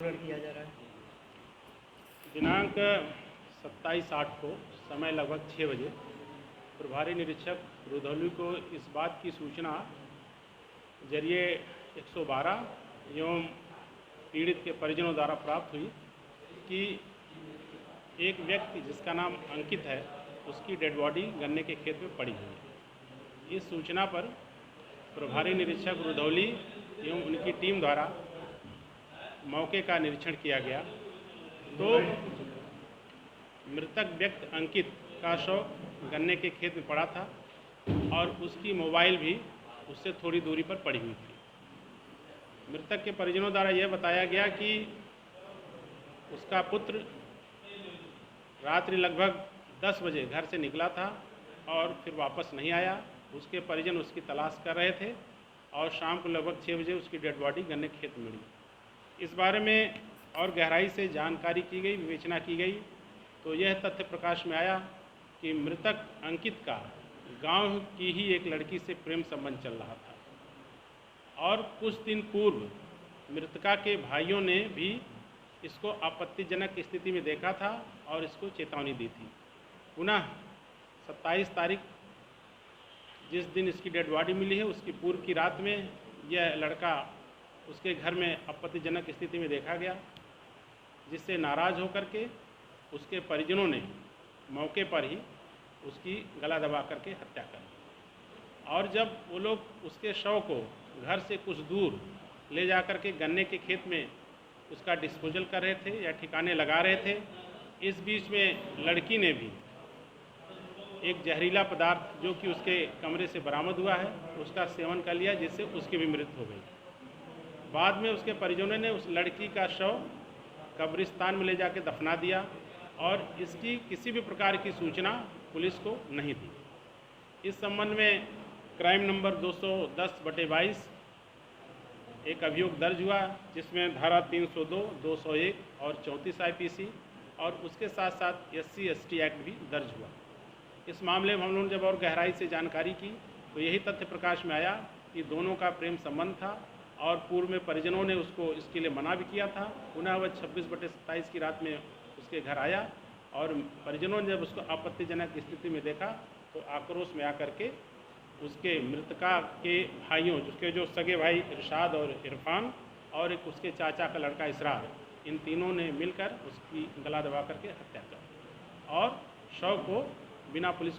किया जा रहा है। दिनांक 27/8 को समय लगभग 6 बजे प्रभारी निरीक्षक रुधौली को इस बात की सूचना जरिए 112 एवं पीड़ित के परिजनों द्वारा प्राप्त हुई कि एक व्यक्ति जिसका नाम अंकित है उसकी डेड बॉडी गन्ने के खेत में पड़ी हुई है। इस सूचना पर प्रभारी निरीक्षक रुधौली एवं उनकी टीम द्वारा मौके का निरीक्षण किया गया तो मृतक व्यक्ति अंकित का शव गन्ने के खेत में पड़ा था और उसकी मोबाइल भी उससे थोड़ी दूरी पर पड़ी हुई थी। मृतक के परिजनों द्वारा यह बताया गया कि उसका पुत्र रात्रि लगभग 10 बजे घर से निकला था और फिर वापस नहीं आया। उसके परिजन उसकी तलाश कर रहे थे और शाम को लगभग 6 बजे उसकी डेड बॉडी गन्ने के खेत में मिली। इस बारे में और गहराई से जानकारी की गई, विवेचना की गई तो यह तथ्य प्रकाश में आया कि मृतक अंकित का गांव की ही एक लड़की से प्रेम संबंध चल रहा था और कुछ दिन पूर्व मृतका के भाइयों ने भी इसको आपत्तिजनक स्थिति में देखा था और इसको चेतावनी दी थी। पुनः 27 तारीख जिस दिन इसकी डेड बॉडी मिली है उसकी पूर्व की रात में यह लड़का उसके घर में आपत्तिजनक स्थिति में देखा गया, जिससे नाराज़ होकर के उसके परिजनों ने मौके पर ही उसकी गला दबा करके हत्या कर दी। और जब वो लोग उसके शव को घर से कुछ दूर ले जा कर के गन्ने के खेत में उसका डिस्पोजल कर रहे थे या ठिकाने लगा रहे थे, इस बीच में लड़की ने भी एक जहरीला पदार्थ जो कि उसके कमरे से बरामद हुआ है उसका सेवन कर लिया, जिससे उसकी भी मृत्यु हो गई। बाद में उसके परिजनों ने उस लड़की का शव कब्रिस्तान में ले जाकर दफना दिया और इसकी किसी भी प्रकार की सूचना पुलिस को नहीं दी। इस संबंध में क्राइम नंबर 210/22 एक अभियोग दर्ज हुआ, जिसमें धारा 302, 201 और 34 IPC और उसके साथ साथ SC/ST एक्ट भी दर्ज हुआ। इस मामले में हम लोगों ने जब और गहराई से जानकारी की तो यही तथ्य प्रकाश में आया कि दोनों का प्रेम संबंध था और पूर्व में परिजनों ने उसको इसके लिए मना भी किया था। पुनः वह 26/27 की रात में उसके घर आया और परिजनों ने जब उसको आपत्तिजनक स्थिति में देखा तो आक्रोश में आकर के उसके मृतका के भाइयों, उसके जो सगे भाई इरशाद और इरफान और एक उसके चाचा का लड़का इसरार, इन तीनों ने मिलकर उसकी गला दबा करके हत्या कर दी और शव को बिना पुलिस